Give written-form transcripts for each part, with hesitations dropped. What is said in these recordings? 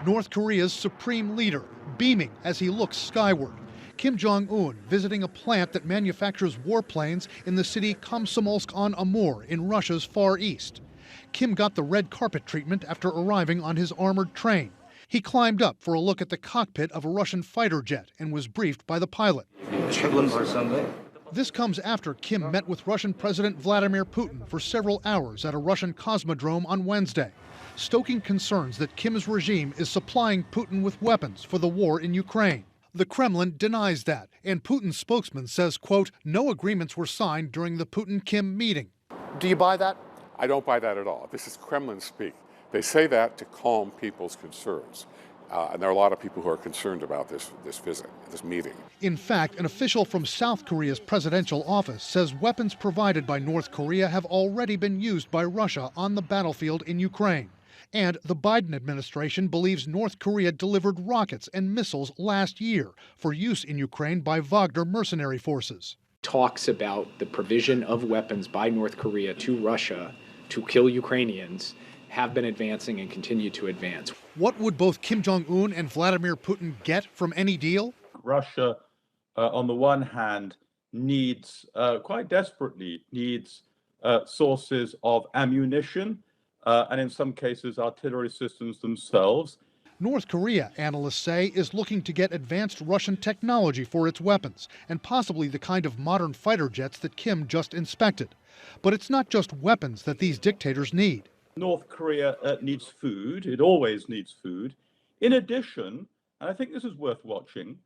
North Korea's supreme leader, beaming as he looks skyward. Kim Jong-un visiting a plant that manufactures warplanes in the city Komsomolsk-on-Amur in Russia's Far East. Kim got the red carpet treatment after arriving on his armored train. He climbed up for a look at the cockpit of a Russian fighter jet and was briefed by the pilot. This comes after Kim met with Russian President Vladimir Putin for several hours at a Russian cosmodrome on Wednesday, stoking concerns that Kim's regime is supplying Putin with weapons for the war in Ukraine. The Kremlin denies that, and Putin's spokesman says, quote, no agreements were signed during the Putin-Kim meeting. Do you buy that? I don't buy that at all. This is Kremlin speak. They say that to calm people's concerns. And there are a lot of people who are concerned about this visit, this meeting. In fact, an official from South Korea's presidential office says weapons provided by North Korea have already been used by Russia on the battlefield in Ukraine. And the Biden administration believes North Korea delivered rockets and missiles last year for use in Ukraine by Wagner mercenary forces. Talks about the provision of weapons by North Korea to Russia to kill Ukrainians have been advancing and continue to advance. What would both Kim Jong-un and Vladimir Putin get from any deal? Russia, on the one hand, quite desperately needs sources of ammunition and in some cases artillery systems themselves. North Korea, analysts say, is looking to get advanced Russian technology for its weapons and possibly the kind of modern fighter jets that Kim just inspected. But it's not just weapons that these dictators need. North Korea needs food. It always needs food. In addition, and I think this is worth watching,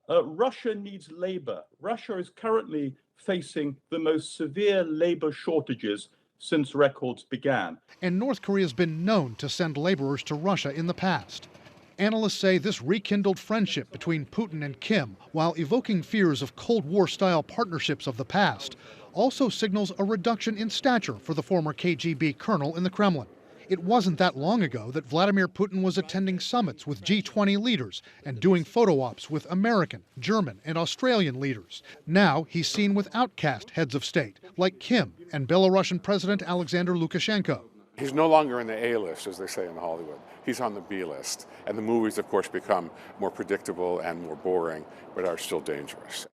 Russia needs labor. Russia is currently facing the most severe labor shortages since records began. And North Korea's been known to send laborers to Russia in the past. Analysts say this rekindled friendship between Putin and Kim, while evoking fears of Cold War-style partnerships of the past, also signals a reduction in stature for the former KGB colonel in the Kremlin. It wasn't that long ago that Vladimir Putin was attending summits with G20 leaders and doing photo ops with American, German, and Australian leaders. Now he's seen with outcast heads of state, like Kim and Belarusian President Alexander Lukashenko. He's no longer in the A list, as they say in Hollywood. He's on the B list. And the movies, of course, become more predictable and more boring, but are still dangerous.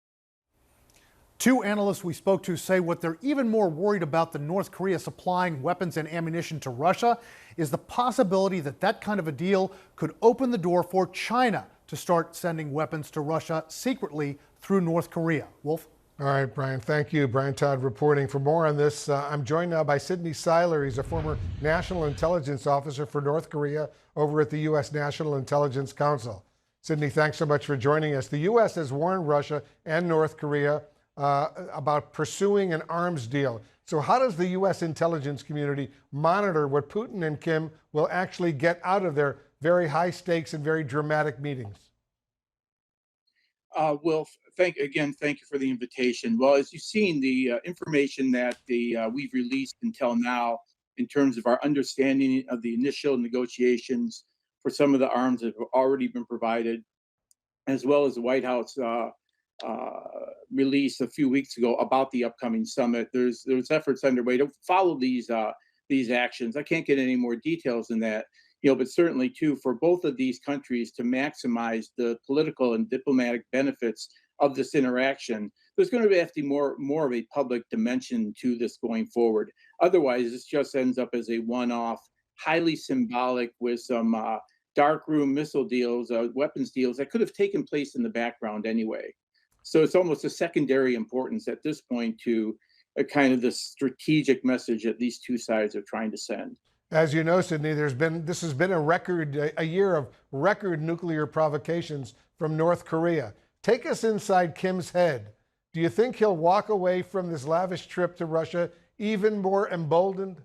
Two analysts we spoke to say what they're even more worried about than North Korea supplying weapons and ammunition to Russia is the possibility that that kind of a deal could open the door for China to start sending weapons to Russia secretly through North Korea. Wolf? All right, Brian, thank you. Brian Todd reporting. For more on this, I'm joined now by Sidney Seiler. He's a former National Intelligence Officer for North Korea over at the U.S. National Intelligence Council. Sidney, thanks so much for joining us. The U.S. has warned Russia and North Korea about pursuing an arms deal. So how does the U.S. intelligence community monitor what Putin and Kim will actually get out of their very high stakes and very dramatic meetings? Will, thank you for the invitation. Well, as you've seen, the information that we've released until now in terms of our understanding of the initial negotiations for some of the arms that have already been provided, as well as the White House release a few weeks ago about the upcoming summit. There's efforts underway to follow these actions. I can't get any more details than that, but certainly too for both of these countries to maximize the political and diplomatic benefits of this interaction. There's going to have to be more of a public dimension to this going forward. Otherwise, this just ends up as a one-off, highly symbolic with some dark room missile deals, weapons deals that could have taken place in the background anyway. So it's almost a secondary importance at this point to kind of the strategic message that these two sides are trying to send. As you know, Sidney, this has been a year of record nuclear provocations from North Korea. Take us inside Kim's head. Do you think he'll walk away from this lavish trip to Russia even more emboldened?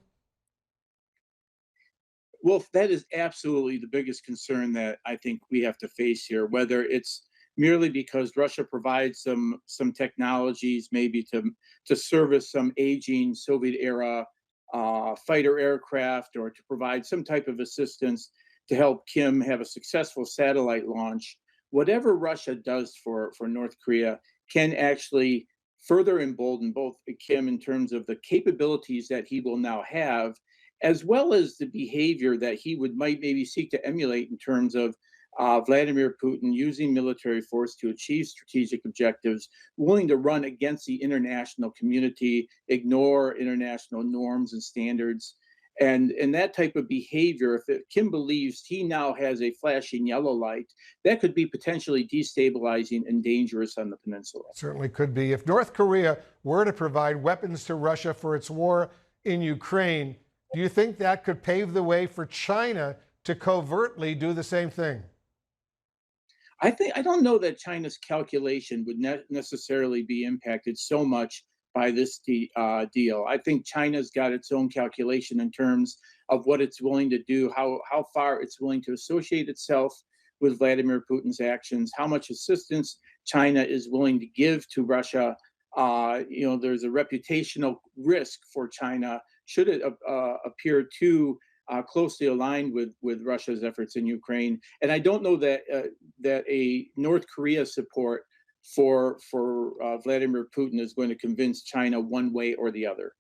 Well, that is absolutely the biggest concern that I think we have to face here, whether it's merely because Russia provides some technologies maybe to service some aging Soviet era fighter aircraft, or to provide some type of assistance to help Kim have a successful satellite launch. Whatever Russia does for North Korea can actually further embolden both Kim in terms of the capabilities that he will now have, as well as the behavior that he might maybe seek to emulate in terms of Vladimir Putin using military force to achieve strategic objectives, willing to run against the international community, ignore international norms and standards. And that type of behavior, if Kim believes he now has a flashing yellow light, that could be potentially destabilizing and dangerous on the peninsula. Certainly could be. If North Korea were to provide weapons to Russia for its war in Ukraine, do you think that could pave the way for China to covertly do the same thing? I don't know that China's calculation would necessarily be impacted so much by this deal. I think China's got its own calculation in terms of what it's willing to do, how far it's willing to associate itself with Vladimir Putin's actions, how much assistance China is willing to give to Russia. There's a reputational risk for China should it appear too closely aligned with Russia's efforts in Ukraine. And I don't know that a North Korea support for Vladimir Putin is going to convince China one way or the other.